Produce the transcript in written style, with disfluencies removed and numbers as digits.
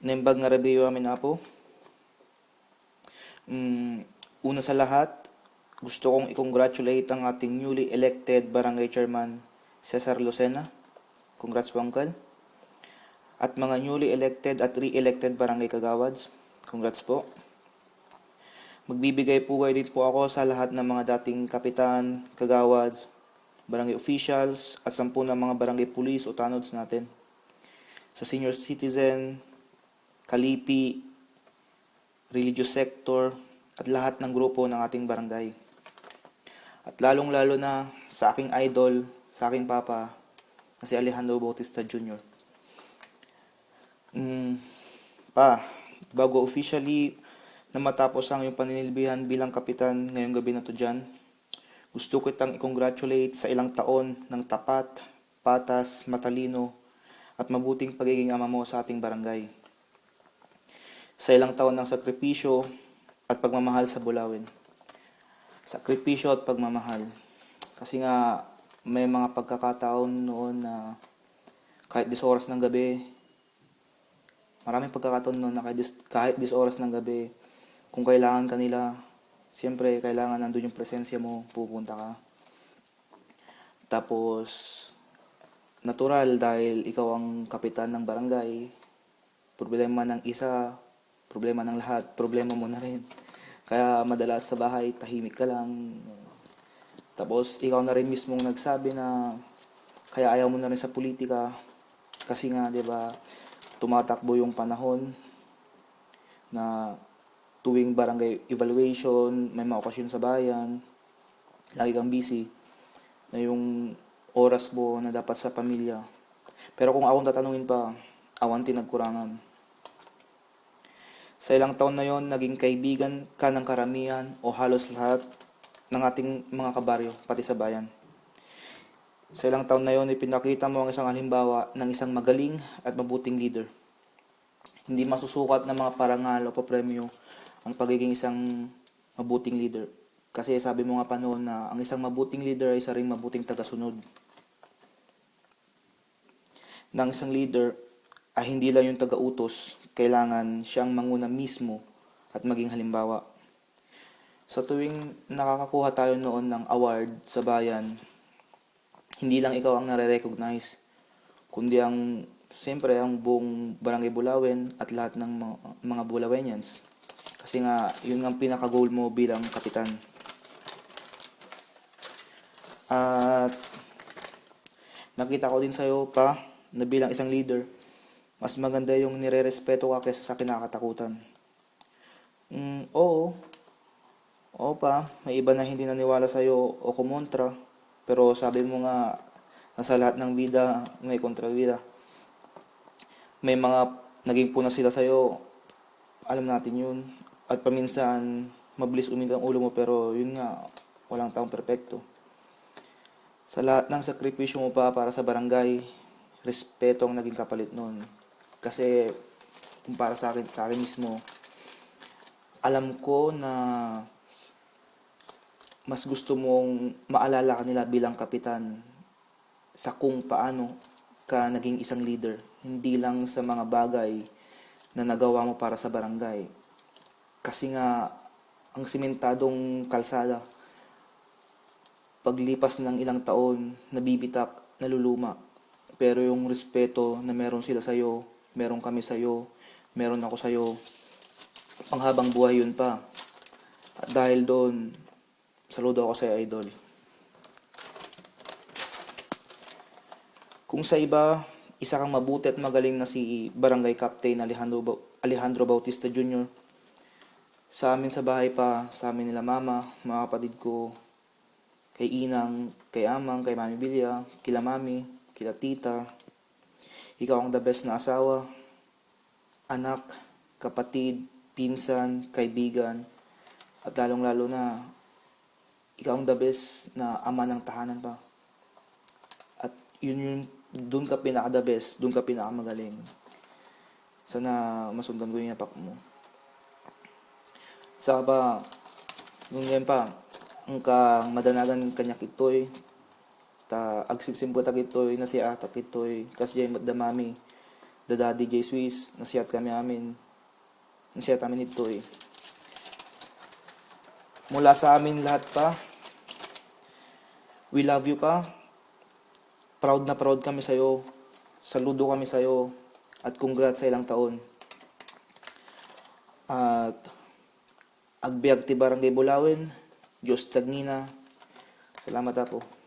Naimbag nga review amin apo. Una sa lahat, gusto kong i-congratulate ang ating newly elected Barangay Chairman, Cesar Lucena. Congrats po, Uncle. At mga newly elected at re-elected Barangay Kagawads. Congrats po. Magbibigay po kayo din po ako sa lahat ng mga dating kapitan, kagawads, barangay officials, at 10 ng mga barangay police o tanods natin. Sa senior citizen, kalipi, religious sector, at lahat ng grupo ng ating barangay. At lalong-lalo na sa aking idol, sa aking papa, na si Alejandro Bautista Jr. Bago officially na matapos ang iyong paninilbihan bilang kapitan ngayong gabi na to dyan, gusto ko itang i-congratulate sa ilang taon ng tapat, patas, matalino, at mabuting pagiging ama mo sa ating barangay. Sa ilang taon ng sakripisyo at pagmamahal sa Bulawin. Sakripisyo at pagmamahal. Kasi nga, may mga pagkakataon noon na kahit 10 oras ng gabi, maraming pagkakataon noon na kahit 10 oras ng gabi, kung kailangan kanila, siyempre kailangan nandun yung presensya mo, pupunta ka. Tapos, natural dahil ikaw ang kapitan ng barangay, problema ng isa, problema ng lahat, problema mo na rin. Kaya madalas sa bahay, tahimik ka lang. Tapos, ikaw na rin mismong nagsabi na kaya ayaw mo na rin sa politika. Kasi nga, di ba, tumatakbo yung panahon na tuwing barangay evaluation, may mga okasyon sa bayan, lagi kang busy, na yung oras mo na dapat sa pamilya. Pero kung akong tatanungin pa, awanti nagkurangan. Sa ilang taon na yon, naging kaibigan ka ng karamihan o halos lahat ng ating mga kabaryo, pati sa bayan. Sa ilang taon na yon, ipinakita mo ang isang halimbawa ng isang magaling at mabuting leader. Hindi masusukat ng mga parangal o papremyo ang pagiging isang mabuting leader. Kasi sabi mo nga pa noon na ang isang mabuting leader ay isa ring mabuting tagasunod. Ng isang leader ay hindi lang yung taga-utos, kailangan siyang manguna mismo at maging halimbawa. Sa tuwing nakakakuha tayo noon ng award sa bayan, hindi lang ikaw ang nare-recognize, kundi siyempre ang buong Barangay Bulawin at lahat ng mga Bulawenians. Kasi nga, yun ang pinaka-goal mo bilang kapitan. At nakita ko din sa'yo pa na bilang isang leader, mas maganda yung nire-respeto ka kaysa sa kinakatakutan. Oo pa, may iba na hindi naniwala sa'yo o kumontra, pero sabi mo nga, nasa lahat ng vida, may kontrabida. May mga naging puna sila sa'yo, alam natin yun. At paminsan, mabilis uminit ang ulo mo, pero yun nga, walang taong perpekto. Sa lahat ng sakripisyo mo pa para sa barangay, respeto ang naging kapalit nun. Kasi, para sa akin mismo, alam ko na mas gusto mong maalala kanila bilang kapitan sa kung paano ka naging isang leader. Hindi lang sa mga bagay na nagawa mo para sa barangay. Kasi nga, ang simentadong kalsada, paglipas ng ilang taon, nabibitak, naluluma. Pero yung respeto na meron sila sa'yo, meron kami sa'yo, meron ako sa'yo, panghabang buhay yun pa. At dahil doon, saludo ako sa'yo, idol. Kung sa iba, isa kang mabuti at magaling na si Barangay Captain Alejandro Bautista Jr., sa amin sa bahay pa, sa amin nila mama, mga kapatid ko, kay Inang, kay Amang, kay Mami Bilya, kila Mami, kila Tita. Ikaw ang the best na asawa, anak, kapatid, pinsan, kaibigan, at lalong-lalo na, ikaw ang the best na ama ng tahanan pa. At dun ka pinaka-the best, dun ka pinaka-magaling. Sana masundan ko yung yapak mo. Saka pa, nung yan pa, ang madanagan kanyak ito'y, agsipsim ko takitoy na si atak ito'y, kasi dyan madamami, The Daddy J Swiss, nasiyat amin ito eh. Mula sa amin lahat pa, we love you pa. Proud na proud kami sa'yo. Saludo kami sa'yo. At congrats sa ilang taon. At agbiag ti Barangay Bulawin. Diyos tagnina. Salamat po.